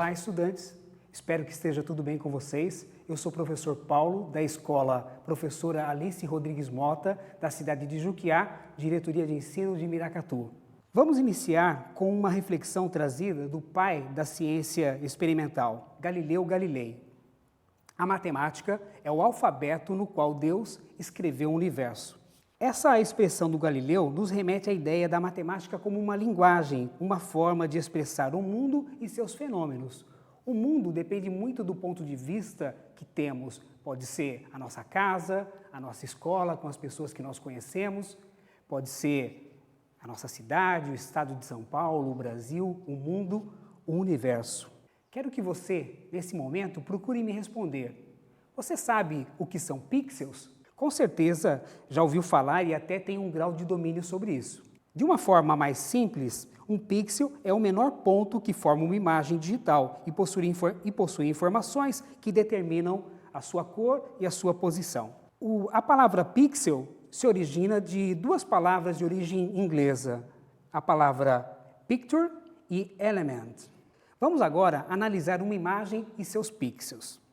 Olá, estudantes! Espero que esteja tudo bem com vocês. Eu sou o professor Paulo, da escola Professora Alice Rodrigues Mota, da cidade de Juquiá, Diretoria de Ensino de Miracatu. Vamos iniciar com uma reflexão trazida do pai da ciência experimental, Galileu Galilei. A matemática é o alfabeto no qual Deus escreveu o universo. Essa expressão do Galileu nos remete à ideia da matemática como uma linguagem, uma forma de expressar o mundo e seus fenômenos. O mundo depende muito do ponto de vista que temos. Pode ser a nossa casa, a nossa escola, com as pessoas que nós conhecemos, pode ser a nossa cidade, o estado de São Paulo, o Brasil, o mundo, o universo. Quero que você, nesse momento, procure me responder. Você sabe o que são pixels? Com certeza já ouviu falar e até tem um grau de domínio sobre isso. De uma forma mais simples, um pixel é o menor ponto que forma uma imagem digital e possui informações que determinam a sua cor e a sua posição. A palavra pixel se origina de duas palavras de origem inglesa, a palavra picture e element. Vamos agora analisar uma imagem e seus pixels.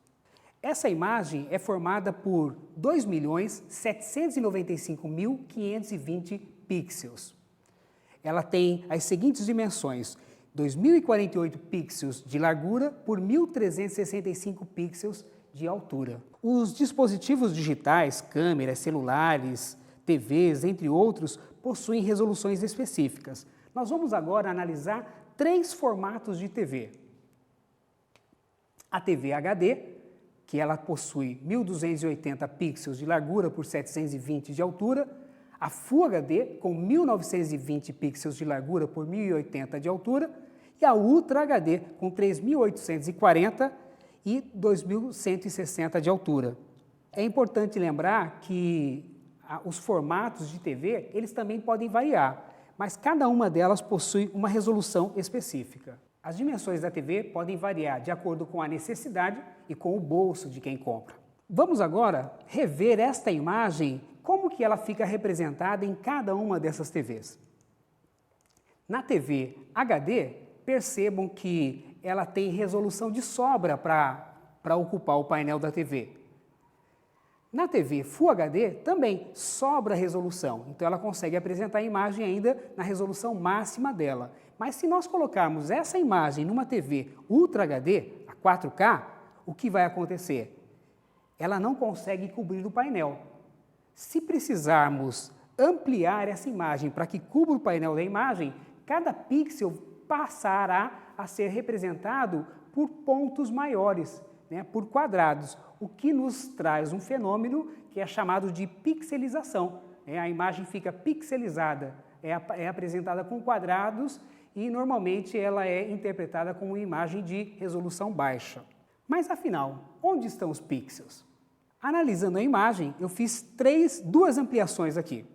Essa imagem é formada por 2.795.520 pixels. Ela tem as seguintes dimensões: 2.048 pixels de largura por 1.365 pixels de altura. Os dispositivos digitais, câmeras, celulares, TVs, entre outros, possuem resoluções específicas. Nós vamos agora analisar 3 formatos de TV. A TV HD, que ela possui 1.280 pixels de largura por 720 de altura, a Full HD, com 1.920 pixels de largura por 1.080 de altura, e a Ultra HD, com 3.840 e 2.160 de altura. É importante lembrar que os formatos de TV, eles também podem variar, mas cada uma delas possui uma resolução específica. As dimensões da TV podem variar de acordo com a necessidade e com o bolso de quem compra. Vamos agora rever esta imagem, como que ela fica representada em cada uma dessas TVs. Na TV HD, percebam que ela tem resolução de sobra para ocupar o painel da TV. Na TV Full HD também sobra resolução, então ela consegue apresentar a imagem ainda na resolução máxima dela. Mas se nós colocarmos essa imagem numa TV Ultra HD, a 4K, o que vai acontecer? Ela não consegue cobrir o painel. Se precisarmos ampliar essa imagem para que cubra o painel da imagem, cada pixel passará a ser representado por pontos maiores, por quadrados, o que nos traz um fenômeno que é chamado de pixelização. A imagem fica pixelizada, é apresentada com quadrados e normalmente ela é interpretada como uma imagem de resolução baixa. Mas afinal, onde estão os pixels? Analisando a imagem, eu fiz duas ampliações aqui.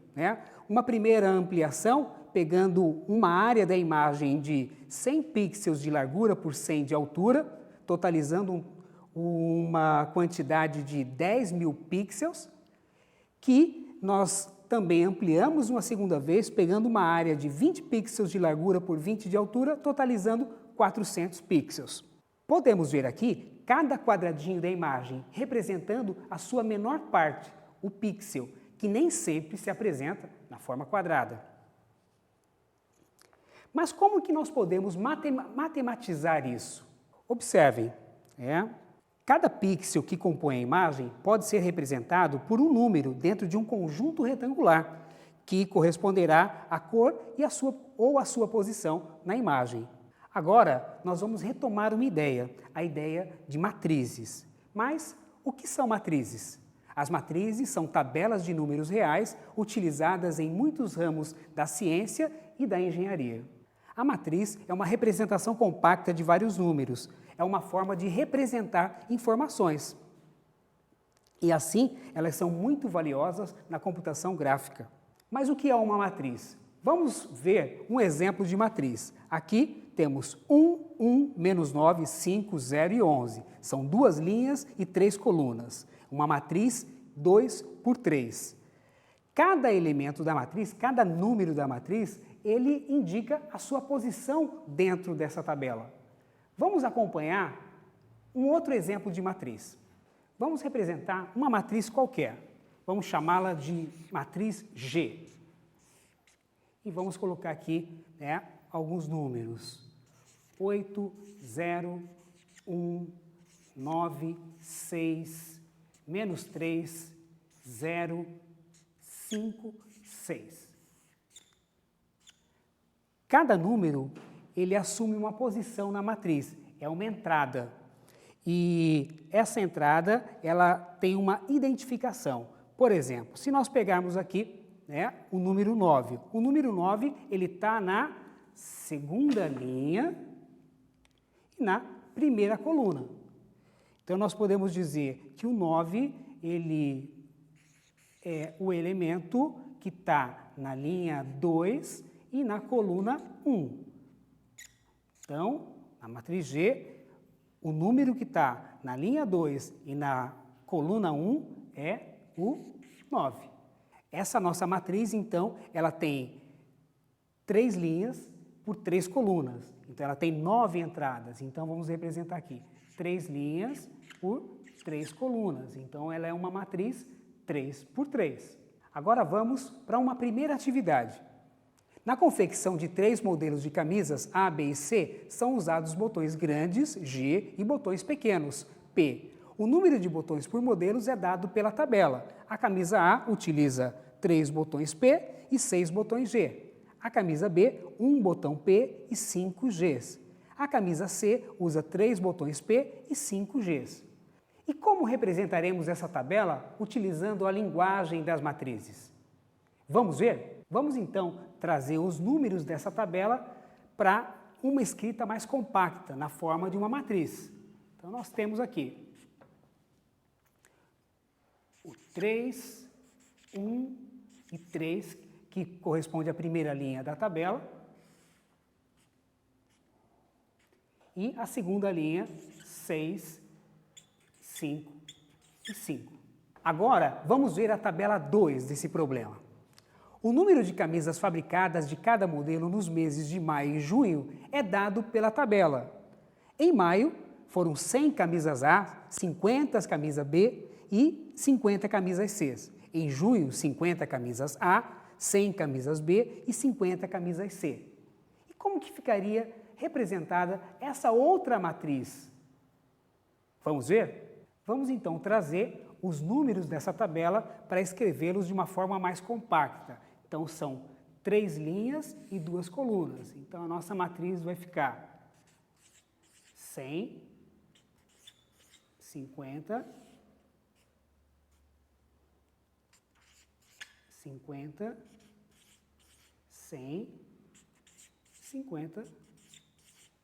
Uma primeira ampliação, pegando uma área da imagem de 100 pixels de largura por 100 de altura, totalizando uma quantidade de 10.000 pixels, que nós também ampliamos uma segunda vez, pegando uma área de 20 pixels de largura por 20 de altura, totalizando 400 pixels. Podemos ver aqui cada quadradinho da imagem representando a sua menor parte, o pixel, que nem sempre se apresenta na forma quadrada. Mas como que nós podemos matematizar isso? Observem, cada pixel que compõe a imagem pode ser representado por um número dentro de um conjunto retangular, que corresponderá à cor e à sua posição na imagem. Agora, nós vamos retomar uma ideia, a ideia de matrizes. Mas o que são matrizes? As matrizes são tabelas de números reais utilizadas em muitos ramos da ciência e da engenharia. A matriz é uma representação compacta de vários números, é uma forma de representar informações. E assim, elas são muito valiosas na computação gráfica. Mas o que é uma matriz? Vamos ver um exemplo de matriz. Aqui temos 1, 1, menos 9, 5, 0 e 11. São 2 linhas e 3 colunas. Uma matriz 2 por 3. Cada elemento da matriz, cada número da matriz, ele indica a sua posição dentro dessa tabela. Vamos acompanhar um outro exemplo de matriz. Vamos representar uma matriz qualquer. Vamos chamá-la de matriz G. E vamos colocar aqui, né, alguns números. 8, 0, 1, 9, 6, menos 3, 0, 5, 6. Cada número, ele assume uma posição na matriz, é uma entrada. E essa entrada, ela tem uma identificação. Por exemplo, se nós pegarmos aqui, né, o número 9. O número 9, ele está na segunda linha e na primeira coluna. Então, nós podemos dizer que o 9, ele é o elemento que está na linha 2 e na coluna 1. Então, na matriz G, o número que está na linha 2 e na coluna 1 é o 9. Essa nossa matriz, então, ela tem 3 linhas por 3 colunas. Então, ela tem 9 entradas. Então, vamos representar aqui 3 linhas por 3 colunas. Então, ela é uma matriz 3 por 3. Agora, vamos para uma primeira atividade. Na confecção de 3 modelos de camisas A, B e C, são usados botões grandes, G, e botões pequenos, P. O número de botões por modelos é dado pela tabela. A camisa A utiliza 3 botões P e 6 botões G. A camisa B, 1 botão P e 5 Gs. A camisa C usa 3 botões P e 5 Gs. E como representaremos essa tabela utilizando a linguagem das matrizes? Vamos ver? Vamos então trazer os números dessa tabela para uma escrita mais compacta, na forma de uma matriz. Então, nós temos aqui o 3, 1 e 3, que corresponde à primeira linha da tabela, e a segunda linha, 6, 5 e 5. Agora, vamos ver a tabela 2 desse problema. O número de camisas fabricadas de cada modelo nos meses de maio e junho é dado pela tabela. Em maio, foram 100 camisas A, 50 camisas B e 50 camisas C. Em junho, 50 camisas A, 100 camisas B e 50 camisas C. E como que ficaria representada essa outra matriz? Vamos ver? Vamos então trazer os números dessa tabela para escrevê-los de uma forma mais compacta. Então, são 3 linhas e 2 colunas. Então, a nossa matriz vai ficar 100, 50, 50, 100, 50,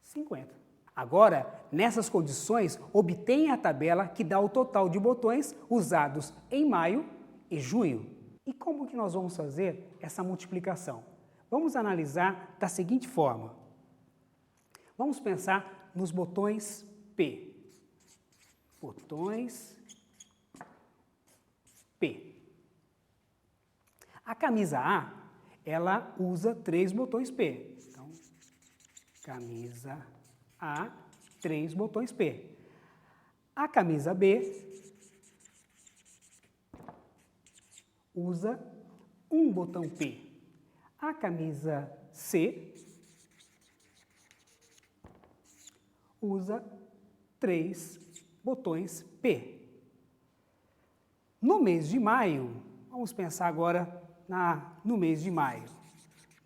50. Agora, nessas condições, obtenha a tabela que dá o total de botões usados em maio e junho. E como que nós vamos fazer essa multiplicação? Vamos analisar da seguinte forma. Vamos pensar nos botões P. Botões P. A camisa A, ela usa 3 botões P. Então, camisa A, 3 botões P. A camisa B usa 1 botão P. A camisa C usa 3 botões P. No mês de maio, vamos pensar agora no mês de maio.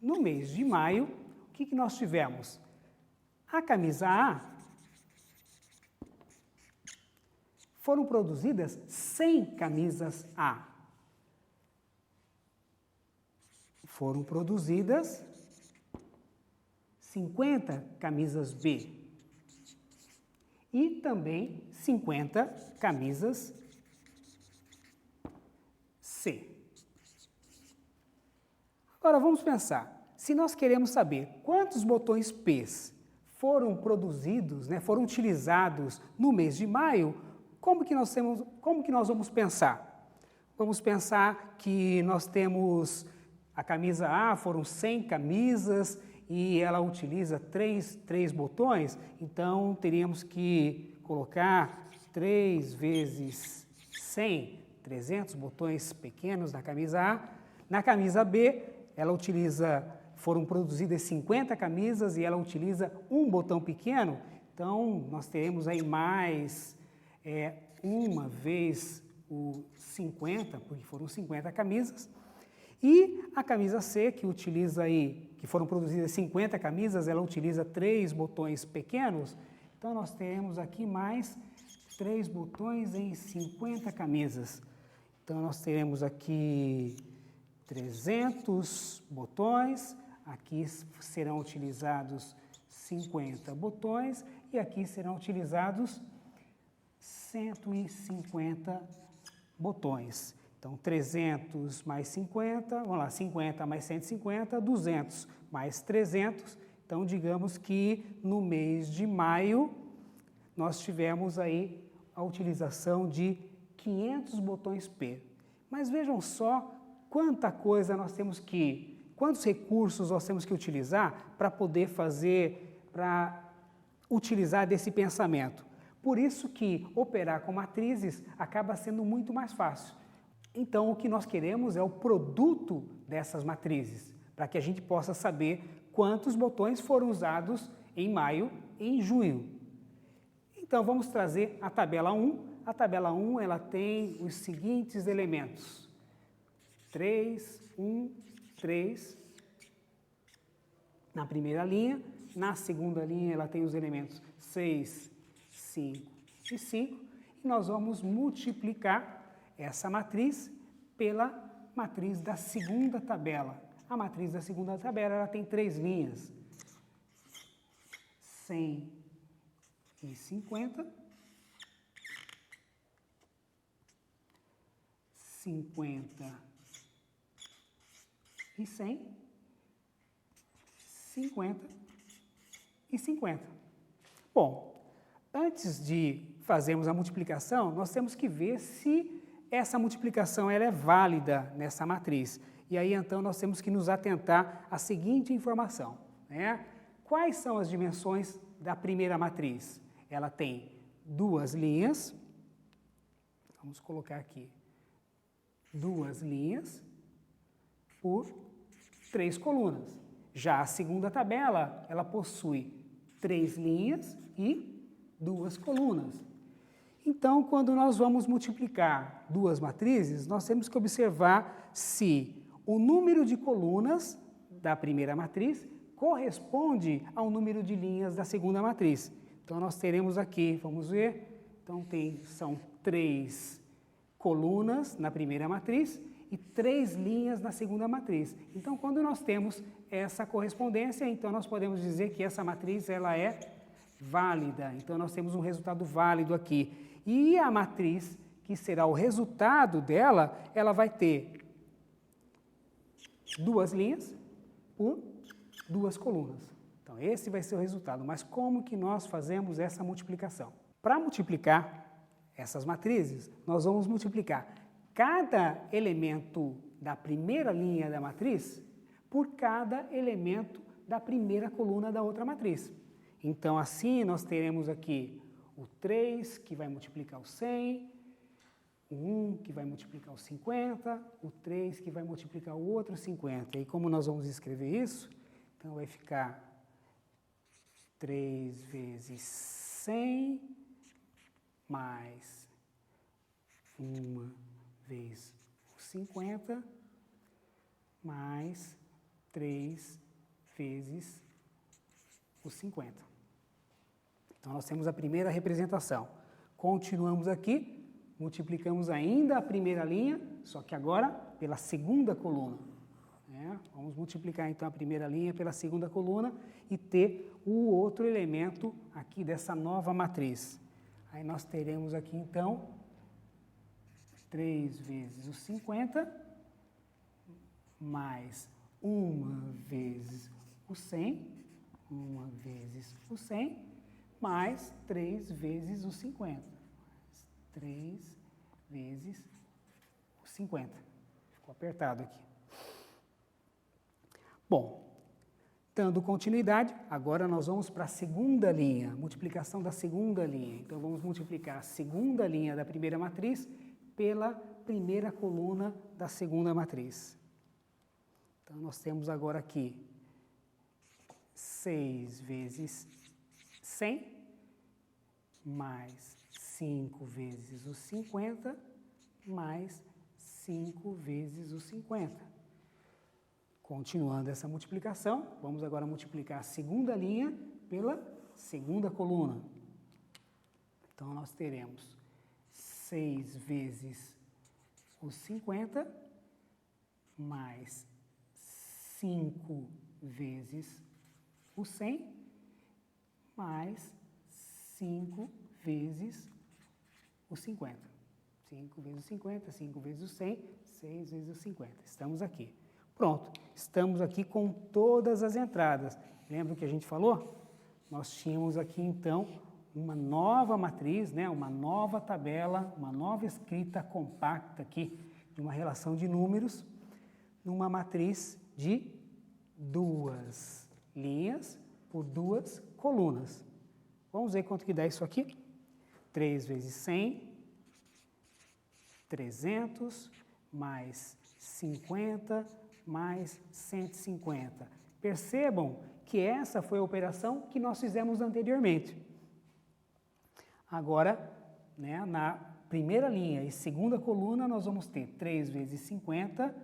No mês de maio, o que nós tivemos? A camisa A, foram produzidas 100 camisas A. Foram produzidas 50 camisas B e também 50 camisas C. Agora vamos pensar, se nós queremos saber quantos botões P foram produzidos, foram utilizados no mês de maio, como que nós vamos pensar? Vamos pensar que nós temos a camisa A, foram 100 camisas e ela utiliza três botões, então teríamos que colocar 3 vezes 100, 300 botões pequenos na camisa A. Na camisa B, foram produzidas 50 camisas e ela utiliza um botão pequeno, então nós teremos aí mais uma vez o 50, porque foram 50 camisas. E a camisa C, que foram produzidas 50 camisas, ela utiliza 3 botões pequenos, então nós teremos aqui mais 3 botões em 50 camisas. Então nós teremos aqui 300 botões, aqui serão utilizados 50 botões e aqui serão utilizados 150 botões. Então, 300 mais 50, vamos lá, 50 mais 150, 200 mais 300. Então, digamos que no mês de maio, nós tivemos aí a utilização de 500 botões P. Mas vejam só quantos recursos nós temos que utilizar para utilizar desse pensamento. Por isso que operar com matrizes acaba sendo muito mais fácil. Então, o que nós queremos é o produto dessas matrizes, para que a gente possa saber quantos botões foram usados em maio e em junho. Então, vamos trazer a tabela 1. A tabela 1 ela tem os seguintes elementos: 3, 1, 3 na primeira linha. Na segunda linha, ela tem os elementos 6, 5 e 5. E nós vamos multiplicar essa matriz pela matriz da segunda tabela. A matriz da segunda tabela ela tem 3 linhas: 100 e 50, 50 e 100, 50 e 50. Bom, antes de fazermos a multiplicação, nós temos que ver se essa multiplicação ela é válida nessa matriz. E aí, então, nós temos que nos atentar à seguinte informação, né? Quais são as dimensões da primeira matriz? Ela tem 2 linhas, vamos colocar aqui, 2 linhas por 3 colunas. Já a segunda tabela, ela possui 3 linhas e 2 colunas. Então, quando nós vamos multiplicar 2 matrizes, nós temos que observar se o número de colunas da primeira matriz corresponde ao número de linhas da segunda matriz. Então, nós teremos aqui, vamos ver, então são 3 colunas na primeira matriz e 3 linhas na segunda matriz. Então, quando nós temos essa correspondência, então nós podemos dizer que essa matriz ela é válida. Então, nós temos um resultado válido aqui. E a matriz, que será o resultado dela, ela vai ter 2 linhas por 2 colunas. Então, esse vai ser o resultado. Mas como que nós fazemos essa multiplicação? Para multiplicar essas matrizes, nós vamos multiplicar cada elemento da primeira linha da matriz por cada elemento da primeira coluna da outra matriz. Então, assim, nós teremos aqui o 3, que vai multiplicar o 100, o 1, que vai multiplicar o 50, o 3, que vai multiplicar o outro 50. E como nós vamos escrever isso? Então, vai ficar 3 vezes 100 mais 1 vezes o 50 mais 3 vezes o 50. Então, nós temos a primeira representação. Continuamos aqui, multiplicamos ainda a primeira linha, só que agora pela segunda coluna. Vamos multiplicar, então, a primeira linha pela segunda coluna e ter o outro elemento aqui dessa nova matriz. Aí nós teremos aqui, então, 3 vezes o 50 mais 1 vezes o 100, 1 vezes o 100, mais 3 vezes o 50. 3 vezes o 50. Ficou apertado aqui. Bom, Dando continuidade, agora nós vamos para a segunda linha, multiplicação da segunda linha. Então, vamos multiplicar a segunda linha da primeira matriz pela primeira coluna da segunda matriz. Então, nós temos agora aqui 6 vezes 100, mais 5 vezes os 50, mais 5 vezes os 50. Continuando essa multiplicação, vamos agora multiplicar a segunda linha pela segunda coluna. Então, nós teremos 6 vezes os 50, mais 5 vezes o 100, mais 5 vezes o 50. 5 vezes o 50, 5 vezes o 100, 6 vezes o 50. Estamos aqui. Pronto, estamos aqui com todas as entradas. Lembra o que a gente falou? Nós tínhamos aqui, então, uma nova matriz, né? Uma nova tabela, uma nova escrita compacta aqui, de uma relação de números, numa matriz de 2 linhas por 2 colunas. Vamos ver quanto que dá isso aqui? 3 vezes 100, 300, mais 50, mais 150. Percebam que essa foi a operação que nós fizemos anteriormente. Agora, né, na primeira linha e segunda coluna, nós vamos ter 3 vezes 50,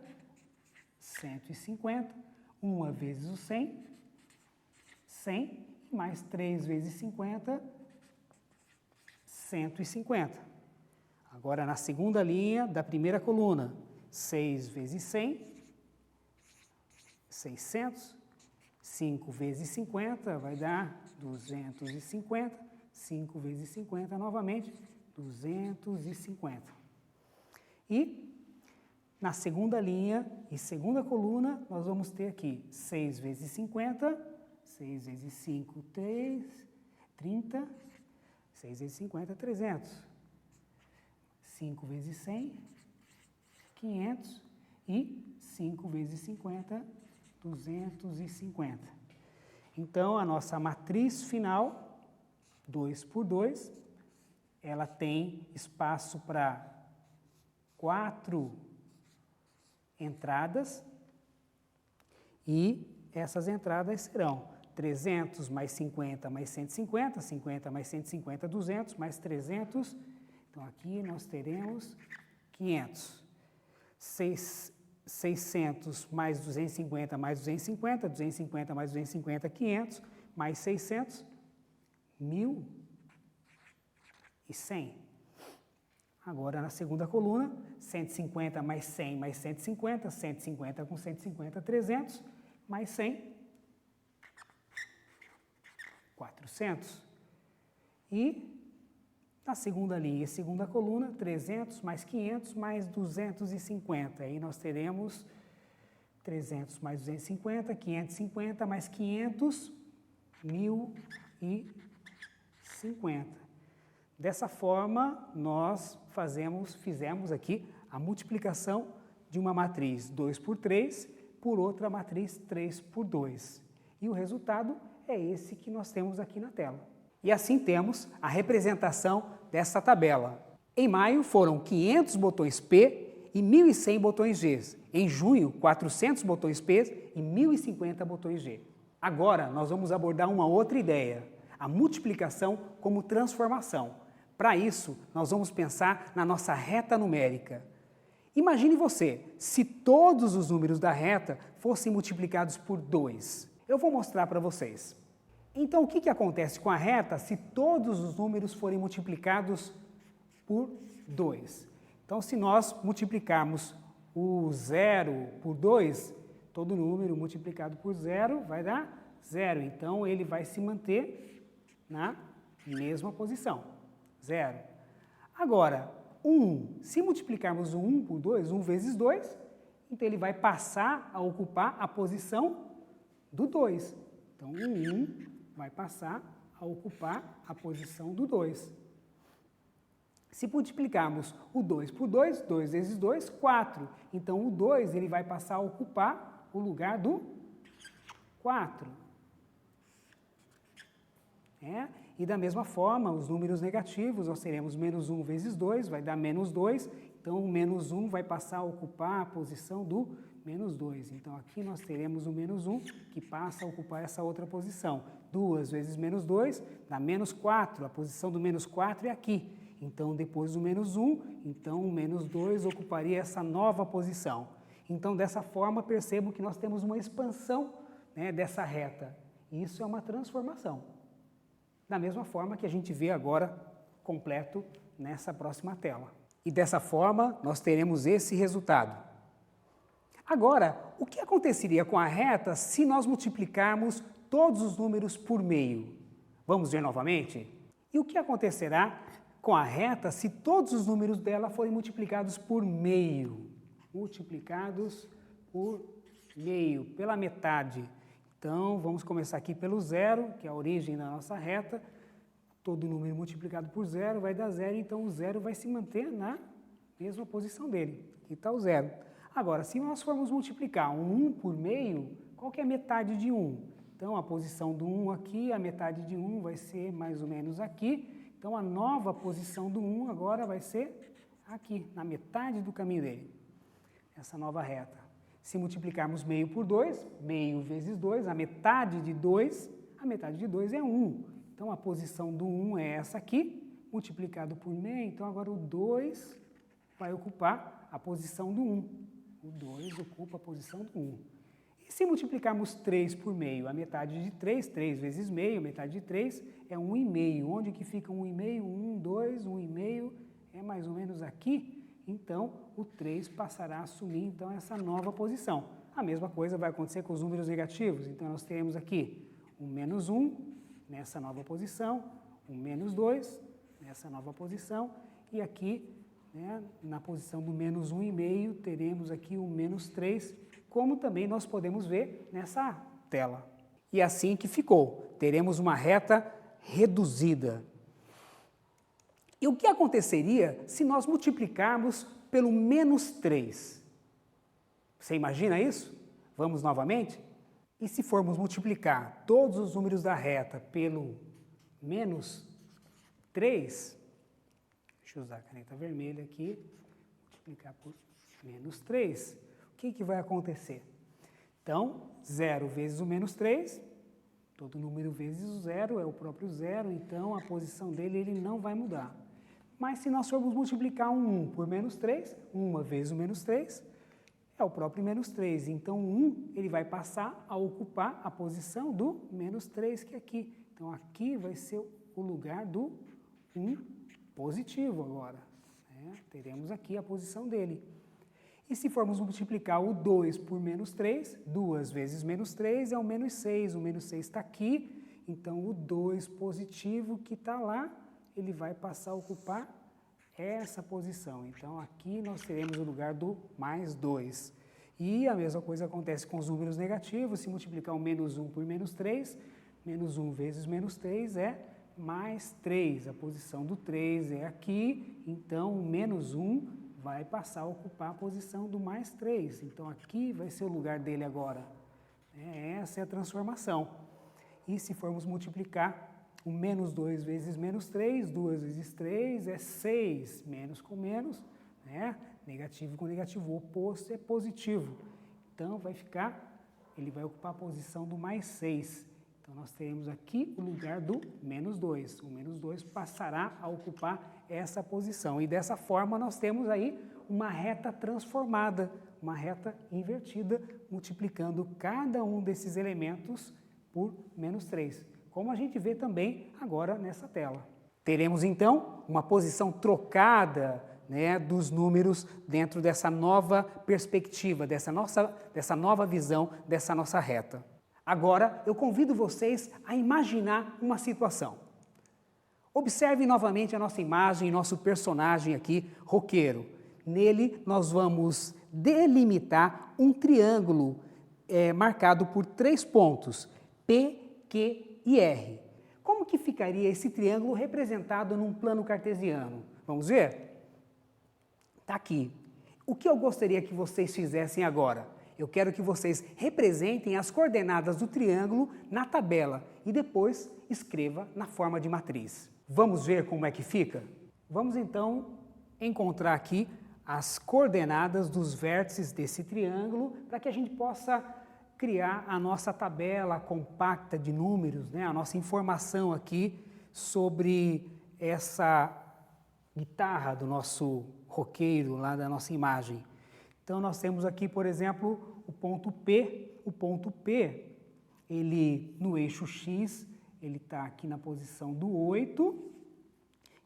150, 1 vezes o 100, 100, e mais 3 vezes 50, 150. Agora, na segunda linha da primeira coluna, 6 vezes 100, 600, 5 vezes 50 vai dar 250, 5 vezes 50 novamente, 250. E na segunda linha e segunda coluna, nós vamos ter aqui 6 vezes 50, 6 vezes 5, 30, 6 vezes 50, 300. 5 vezes 100, 500 e 5 vezes 50, 250. Então, a nossa matriz final, 2 por 2, ela tem espaço para 4 entradas e essas entradas serão 300 mais 50 mais 150, 50 mais 150, 200, mais 300. Então, aqui nós teremos 500. 600 mais 250 mais 250, 250 mais 250, 500, mais 600, 1.100. Agora, na segunda coluna, 150 mais 100 mais 150, 150 com 150, 300, mais 100, 400. E na segunda linha e segunda coluna, 300 mais 500 mais 250. Aí nós teremos 300 mais 250, 550 mais 500, 1.050. Dessa forma, nós fizemos aqui a multiplicação de uma matriz 2 por 3 por outra matriz 3 por 2. E o resultado é esse que nós temos aqui na tela. E assim temos a representação dessa tabela. Em maio foram 500 botões P e 1.100 botões G. Em junho, 400 botões P e 1.050 botões G. Agora, nós vamos abordar uma outra ideia, a multiplicação como transformação. Para isso, nós vamos pensar na nossa reta numérica. Imagine você, se todos os números da reta fossem multiplicados por 2. Eu vou mostrar para vocês. Então, o que acontece com a reta se todos os números forem multiplicados por 2? Então, se nós multiplicarmos o 0 por 2, todo número multiplicado por 0 vai dar 0. Então, ele vai se manter na mesma posição, 0. Agora, 1, se multiplicarmos o 1 por 2, 1 vezes 2, então ele vai passar a ocupar a posição do 2. Então, o 1 vai passar a ocupar a posição do 2. Se multiplicarmos o 2 por 2, 2 vezes 2, 4. Então, o 2 ele vai passar a ocupar o lugar do 4. né? E da mesma forma, os números negativos, nós teremos menos 1 vezes 2, vai dar menos 2, então o menos 1 vai passar a ocupar a posição do menos 2. Então aqui nós teremos o menos 1 que passa a ocupar essa outra posição. 2 vezes menos 2 dá menos 4, a posição do menos 4 é aqui. Então depois do menos 1, então o menos 2 ocuparia essa nova posição. Então dessa forma percebo que nós temos uma expansão, né, dessa reta. Isso é uma transformação. Da mesma forma que a gente vê agora completo nessa próxima tela. E dessa forma nós teremos esse resultado. Agora, o que aconteceria com a reta se nós multiplicarmos todos os números por meio? Vamos ver novamente? E o que acontecerá com a reta se todos os números dela forem multiplicados por meio? Multiplicados por meio, pela metade. Então, vamos começar aqui pelo zero, que é a origem da nossa reta. Todo número multiplicado por zero vai dar zero, então o zero vai se manter na mesma posição dele. Aqui está o zero. Agora, se nós formos multiplicar um 1 por meio, qual que é a metade de 1? Então, a posição do 1 aqui, a metade de 1 vai ser mais ou menos aqui. Então, a nova posição do 1 agora vai ser aqui, na metade do caminho dele. Essa nova reta. Se multiplicarmos meio por 2, meio vezes 2, a metade de 2 é 1. Então, a posição do 1 é essa aqui, multiplicado por meio. Então, agora o 2 vai ocupar a posição do 1. O 2 ocupa a posição do 1. E se multiplicarmos 3 por meio, a metade de 3, 3 vezes meio, a metade de 3 é 1,5. Onde que fica 1,5? 1, 2, 1,5 é mais ou menos aqui. Então, o 3 passará a assumir então essa nova posição. A mesma coisa vai acontecer com os números negativos. Então, nós teremos aqui um menos 1 nessa nova posição, um menos 2 nessa nova posição e aqui, né, na posição do menos 1,5, teremos aqui o menos 3, como também nós podemos ver nessa tela. E assim que ficou, teremos uma reta reduzida. E o que aconteceria se nós multiplicarmos pelo menos 3? Você imagina isso? Vamos novamente? E se formos multiplicar todos os números da reta pelo menos 3, deixa eu usar a caneta vermelha aqui, multiplicar por menos 3, o que vai acontecer? Então, 0 vezes o menos 3, todo número vezes o zero é o próprio zero, então a posição dele ele não vai mudar. Mas se nós formos multiplicar um 1 por menos 3, 1 vezes o menos 3, é o próprio menos 3. Então, o 1 ele vai passar a ocupar a posição do menos 3, que é aqui. Então, aqui vai ser o lugar do 1 positivo agora. Né? Teremos aqui a posição dele. E se formos multiplicar o 2 por menos 3, 2 vezes menos 3 é o menos 6. O menos 6 está aqui, então o 2 positivo que está lá, ele vai passar a ocupar essa posição. Então, aqui nós teremos o lugar do mais 2. E a mesma coisa acontece com os números negativos. Se multiplicar o menos 1 por menos 3, menos 1 vezes menos 3 é mais 3. A posição do 3 é aqui, então o menos 1 vai passar a ocupar a posição do mais 3. Então, aqui vai ser o lugar dele agora. Essa é a transformação. E se formos multiplicar o menos 2 vezes menos 3, 2 vezes 3 é 6, menos com menos, né? Negativo com negativo, o oposto é positivo. Então, ele vai ocupar a posição do mais 6. Então, nós teremos aqui o lugar do menos 2. O menos 2 passará a ocupar essa posição. E dessa forma, nós temos aí uma reta transformada, uma reta invertida, multiplicando cada um desses elementos por menos 3. Como a gente vê também agora nessa tela. Teremos, então, uma posição trocada, né, dos números dentro dessa nova perspectiva, dessa nova visão, dessa nossa reta. Agora, eu convido vocês a imaginar uma situação. Observe novamente a nossa imagem, nosso personagem aqui, roqueiro. Nele, nós vamos delimitar um triângulo marcado por 3 pontos, P, Q e R. Como que ficaria esse triângulo representado num plano cartesiano? Vamos ver? Está aqui. O que eu gostaria que vocês fizessem agora? Eu quero que vocês representem as coordenadas do triângulo na tabela e depois escreva na forma de matriz. Vamos ver como é que fica? Vamos então encontrar aqui as coordenadas dos vértices desse triângulo para que a gente possa criar a nossa tabela compacta de números, né? A nossa informação aqui sobre essa guitarra do nosso roqueiro lá da nossa imagem. Então nós temos aqui, por exemplo, o ponto P. O ponto P, ele no eixo X, ele está aqui na posição do 8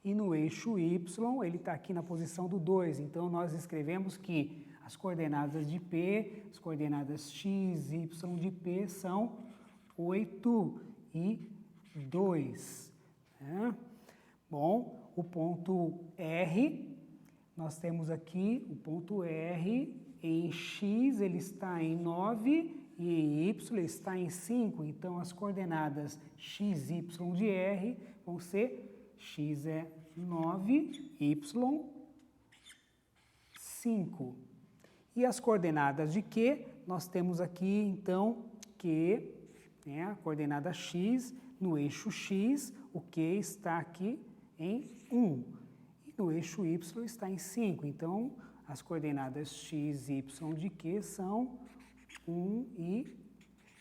e no eixo Y ele está aqui na posição do 2. Então nós escrevemos que as coordenadas de P, as coordenadas X, Y de P são 8 e 2. Né? Bom, o ponto R, nós temos aqui o ponto R, em X ele está em 9 e em Y ele está em 5. Então as coordenadas X, Y de R vão ser X é 9, Y 5. E as coordenadas de Q, nós temos aqui então Q, né, a coordenada X, no eixo X, o Q está aqui em 1. E no eixo Y está em 5. Então, as coordenadas X e Y de Q são 1 e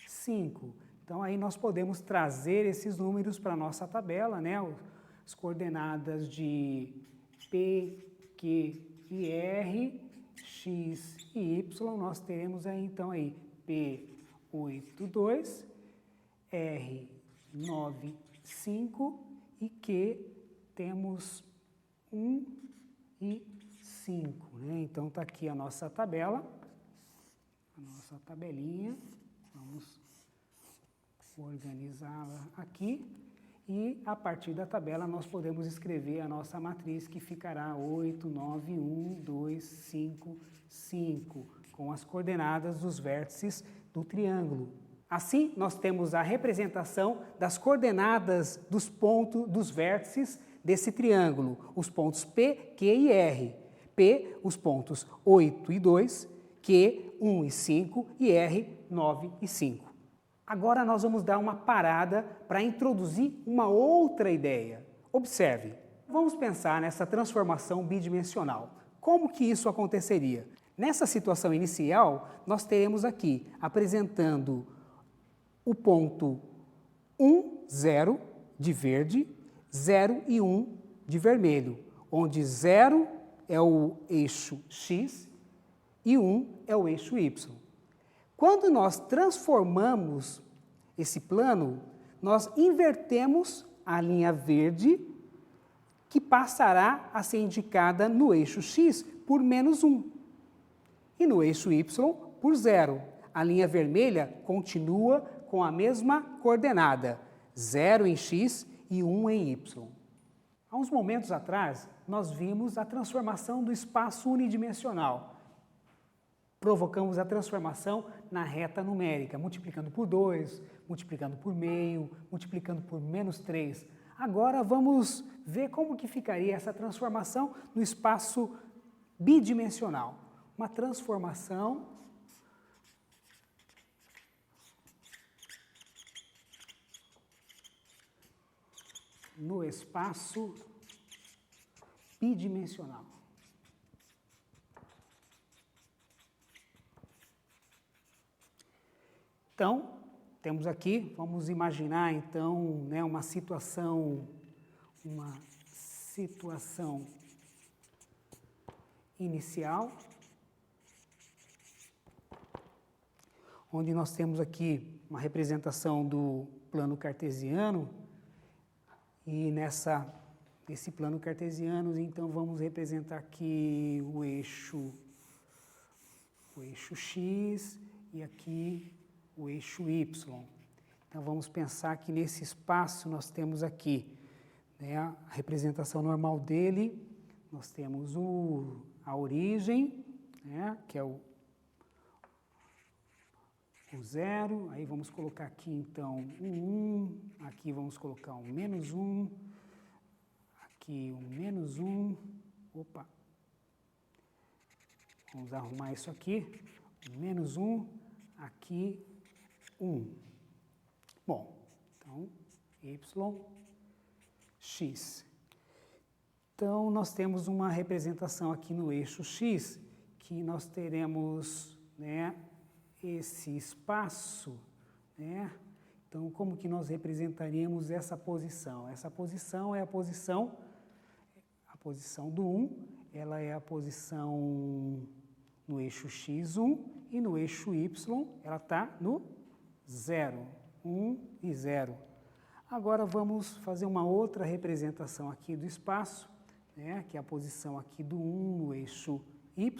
5. Então, aí nós podemos trazer esses números para a nossa tabela, né? As coordenadas de P, Q e R, X e Y, nós teremos aí, então, aí P, 8, 2, R, 9, 5 e Q, temos 1 e 5. Né? Então, está aqui a nossa tabela, a nossa tabelinha. Vamos organizá-la aqui. E, a partir da tabela, nós podemos escrever a nossa matriz, que ficará 8, 9, 1, 2, 5, 5, com as coordenadas dos vértices do triângulo. Assim, nós temos a representação das coordenadas dos pontos, dos vértices desse triângulo, os pontos P, Q e R. P, os pontos 8 e 2, Q, 1 e 5 e R, 9 e 5. Agora nós vamos dar uma parada para introduzir uma outra ideia. Observe, vamos pensar nessa transformação bidimensional. Como que isso aconteceria? Nessa situação inicial, nós teremos aqui apresentando o ponto 1, 0 de verde, 0 e 1 de vermelho, onde 0 é o eixo X e 1 é o eixo Y. Quando nós transformamos esse plano, nós invertemos a linha verde, que passará a ser indicada no eixo X por menos 1 e no eixo Y por 0. A linha vermelha continua com a mesma coordenada, 0 em X e 1 em Y. Há uns momentos atrás, nós vimos a transformação do espaço unidimensional. Provocamos a transformação na reta numérica, multiplicando por 2, multiplicando por meio, multiplicando por menos 3. Agora vamos ver como que ficaria essa transformação no espaço bidimensional. Uma transformação no espaço bidimensional. Então, temos aqui, vamos imaginar então, né, uma situação inicial, onde nós temos aqui uma representação do plano cartesiano, e nesse plano cartesiano, então vamos representar aqui o eixo X e aqui o eixo Y. Então, vamos pensar que nesse espaço nós temos aqui, né, a representação normal dele, nós temos a origem, né, que é o 0, aí vamos colocar aqui então um 1, aqui vamos colocar um menos 1, aqui um menos 1, opa, vamos arrumar isso aqui, menos 1, aqui 1. Bom, então, y, x. Então, nós temos uma representação aqui no eixo x, que nós teremos, né, esse espaço, né? Então, como que nós representaríamos essa posição? Essa posição é a posição do 1, ela é a posição no eixo x1 e no eixo y ela está no 0, 1 e 0. Agora vamos fazer uma outra representação aqui do espaço, né, que é a posição aqui do 1 no eixo y,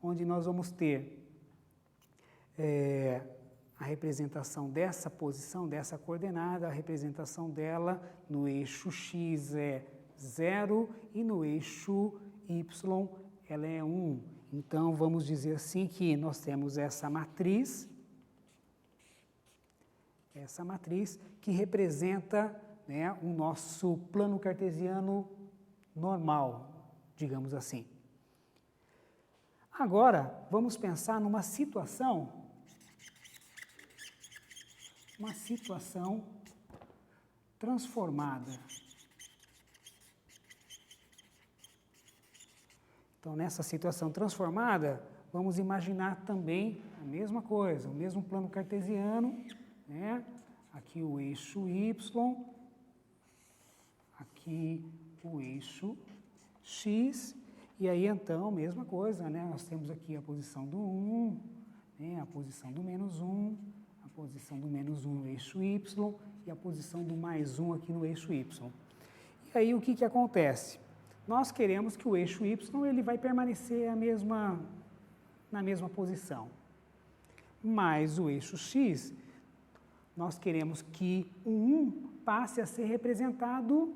onde nós vamos ter a representação dessa posição, dessa coordenada, a representação dela no eixo x é 0 e no eixo y ela é 1. Então, vamos dizer assim que nós temos essa matriz que representa, né, o nosso plano cartesiano normal, digamos assim. Agora, vamos pensar numa situação transformada. Então, nessa situação transformada, vamos imaginar também a mesma coisa, o mesmo plano cartesiano, né? Aqui o eixo y, aqui o eixo x, e aí então, mesma coisa, né? Nós temos aqui a posição do 1, né? A posição do menos 1, a posição do menos 1 no eixo y e a posição do mais 1 aqui no eixo y. E aí o que acontece? Nós queremos que o eixo y ele vai permanecer na mesma posição, mas o eixo x, nós queremos que o 1 passe a ser representado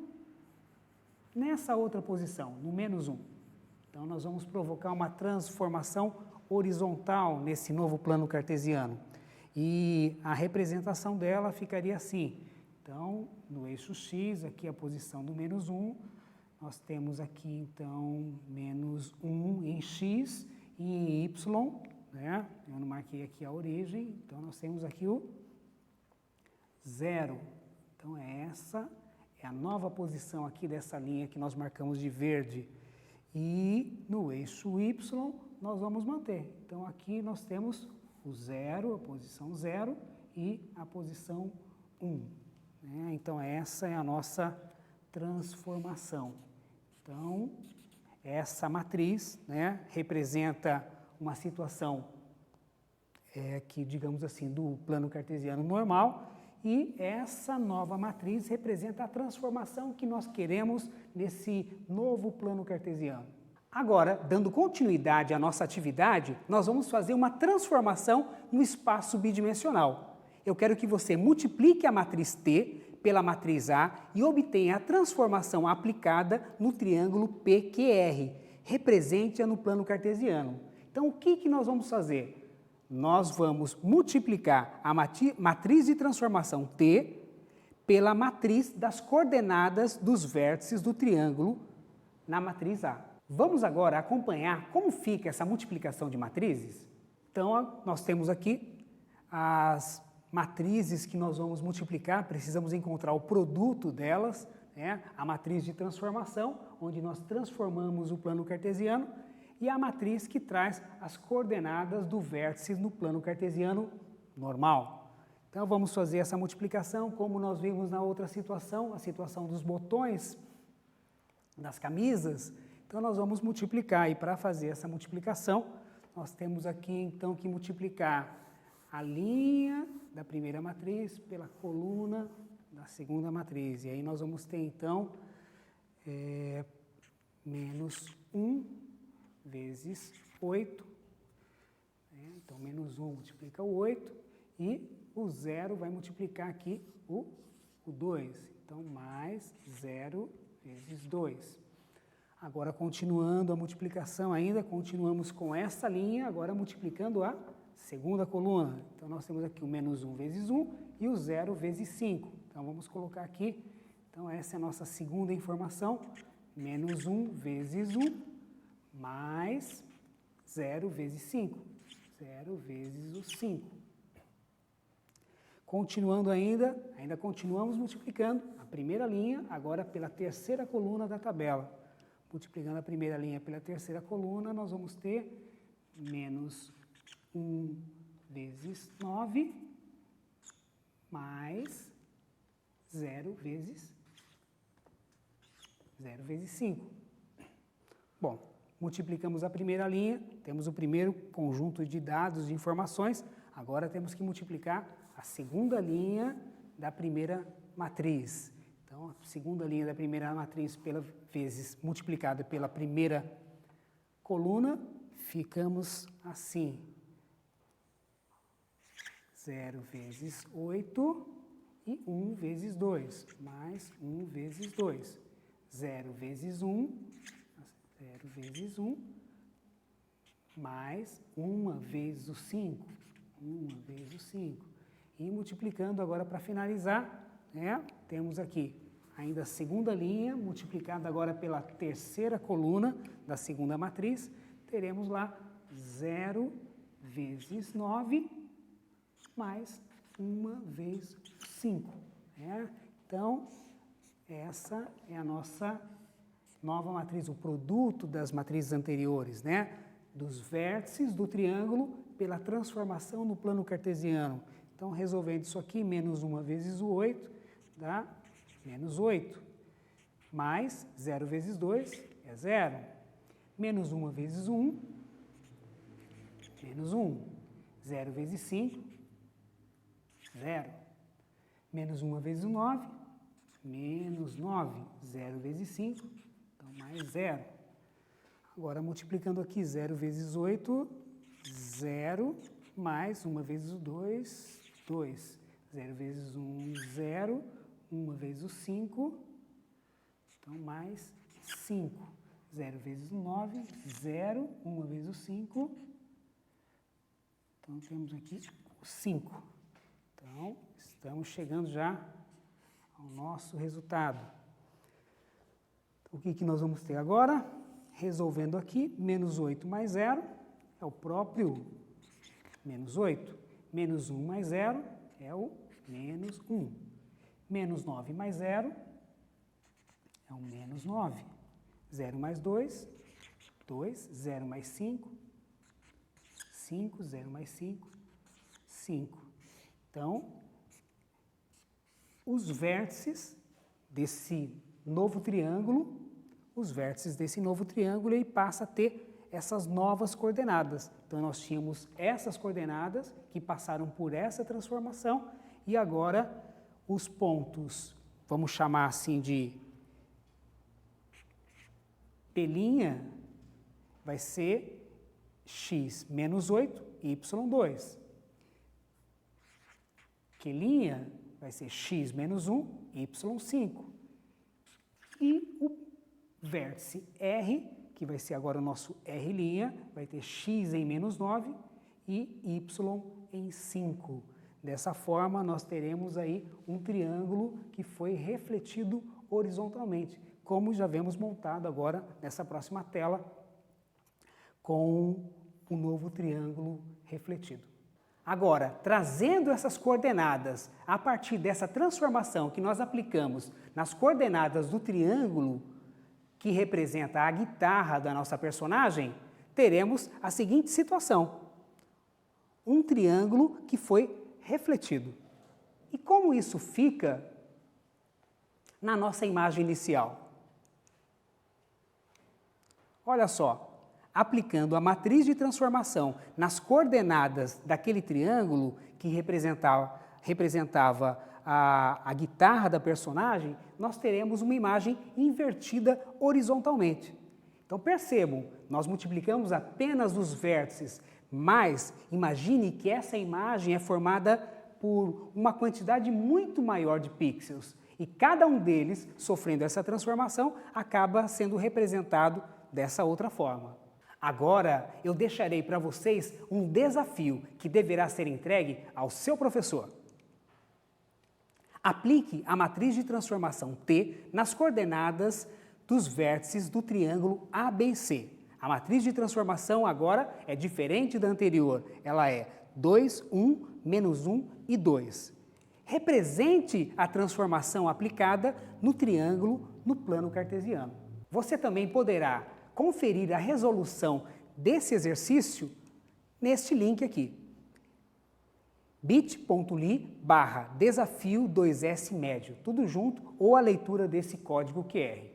nessa outra posição, no menos 1. Então, nós vamos provocar uma transformação horizontal nesse novo plano cartesiano. E a representação dela ficaria assim. Então, no eixo x, aqui a posição do menos 1, nós temos aqui, então, menos 1 em x e em y, né? Eu não marquei aqui a origem, então nós temos aqui o 0. Então, essa é a nova posição aqui dessa linha que nós marcamos de verde. E no eixo y, nós vamos manter. Então, aqui nós temos o 0, a posição 0, e a posição 1. Né? Então, essa é a nossa transformação. Então, essa matriz, né, representa uma situação que, digamos assim, do plano cartesiano normal, e essa nova matriz representa a transformação que nós queremos nesse novo plano cartesiano. Agora, dando continuidade à nossa atividade, nós vamos fazer uma transformação no espaço bidimensional. Eu quero que você multiplique a matriz T pela matriz A e obtenha a transformação aplicada no triângulo PQR. Represente-a no plano cartesiano. Então, o que nós vamos fazer? Nós vamos multiplicar a matriz de transformação T pela matriz das coordenadas dos vértices do triângulo na matriz A. Vamos agora acompanhar como fica essa multiplicação de matrizes? Então, nós temos aqui as matrizes que nós vamos multiplicar, precisamos encontrar o produto delas, né? A matriz de transformação, onde nós transformamos o plano cartesiano, e a matriz que traz as coordenadas do vértice no plano cartesiano normal. Então, vamos fazer essa multiplicação, como nós vimos na outra situação, a situação dos botões das camisas. Então, nós vamos multiplicar, e para fazer essa multiplicação, nós temos aqui, então, que multiplicar a linha da primeira matriz pela coluna da segunda matriz. E aí nós vamos ter, então, menos 1 vezes 8. Então, menos 1 multiplica o 8 e o 0 vai multiplicar aqui o 2. Então, mais 0 vezes 2. Agora, continuando a multiplicação ainda, continuamos com essa linha, agora multiplicando a segunda coluna. Então, nós temos aqui o menos 1 vezes 1 e o 0 vezes 5. Então, vamos colocar aqui. Então, essa é a nossa segunda informação. Menos 1 vezes 1 mais 0 vezes 5. 0 vezes o 5. Continuando ainda continuamos multiplicando a primeira linha, agora pela terceira coluna da tabela. Multiplicando a primeira linha pela terceira coluna, nós vamos ter menos 1 vezes 9, mais 0 vezes 5. Bom, multiplicamos a primeira linha, temos o primeiro conjunto de dados, de informações, agora temos que multiplicar a segunda linha da primeira matriz. Então, a segunda linha da primeira matriz multiplicada pela primeira coluna, ficamos assim. 0 vezes 8 e 1 vezes 2, mais 1 vezes 2. 0 vezes 1, 0 vezes 1, mais 1 vezes o 5, 1 vezes o 5. E multiplicando agora para finalizar, temos aqui ainda a segunda linha, multiplicada agora pela terceira coluna da segunda matriz, teremos lá 0 vezes 9, mais 1 vezes 5. Então, essa é a nossa nova matriz, o produto das matrizes anteriores, dos vértices do triângulo pela transformação no plano cartesiano. Então, resolvendo isso aqui, menos 1 vezes o 8, dá menos 8. Mais 0 vezes 2 é 0. Menos 1 vezes 1, menos 1. 0 vezes 5, 0. Menos 1 vezes o 9, menos 9. 0 vezes 5, então mais 0. Agora, multiplicando aqui 0 vezes 8, 0, mais 1 vezes o 2, 2. 0 vezes 1, 0. 1 vezes o 5, então mais 5. 0 vezes o 9, 0. 1 vezes o 5, então temos aqui o 5. Então, estamos chegando já ao nosso resultado. O que nós vamos ter agora? Resolvendo aqui, menos 8 mais 0 é o próprio menos 8. Menos 1 mais 0 é o menos 1. Menos 9 mais 0 é o menos 9. 0 mais 2, 2. 0 mais 5, 5. 0 mais 5, 5. Então, os vértices desse novo triângulo, ele passa a ter essas novas coordenadas. Então, nós tínhamos essas coordenadas que passaram por essa transformação e agora os pontos, vamos chamar assim de P', vai ser x menos 8, y2. Q' vai ser x menos 1, y5. E o vértice R, que vai ser agora o nosso R', vai ter x em menos 9 e y em 5. Dessa forma, nós teremos aí um triângulo que foi refletido horizontalmente, como já vemos montado agora nessa próxima tela com o novo triângulo refletido. Agora, trazendo essas coordenadas a partir dessa transformação que nós aplicamos nas coordenadas do triângulo que representa a guitarra da nossa personagem, teremos a seguinte situação: um triângulo que foi refletido. E como isso fica na nossa imagem inicial? Olha só, aplicando a matriz de transformação nas coordenadas daquele triângulo que representava a guitarra da personagem, nós teremos uma imagem invertida horizontalmente. Então percebam, nós multiplicamos apenas os vértices, mas imagine que essa imagem é formada por uma quantidade muito maior de pixels e cada um deles, sofrendo essa transformação, acaba sendo representado dessa outra forma. Agora, eu deixarei para vocês um desafio que deverá ser entregue ao seu professor. Aplique a matriz de transformação T nas coordenadas dos vértices do triângulo ABC. A matriz de transformação agora é diferente da anterior. Ela é 2, 1, menos 1 e 2. Represente a transformação aplicada no triângulo no plano cartesiano. Você também poderá conferir a resolução desse exercício neste link aqui. bit.ly/desafio 2S médio, tudo junto, ou a leitura desse código QR.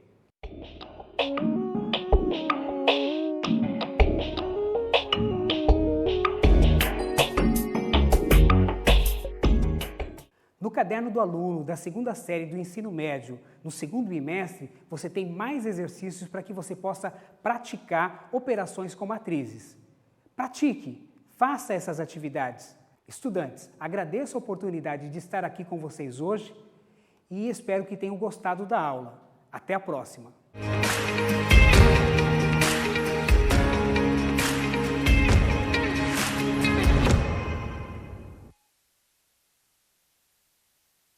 No caderno do aluno da segunda série do ensino médio, no segundo bimestre, você tem mais exercícios para que você possa praticar operações com matrizes. Pratique, faça essas atividades. Estudantes, agradeço a oportunidade de estar aqui com vocês hoje e espero que tenham gostado da aula. Até a próxima!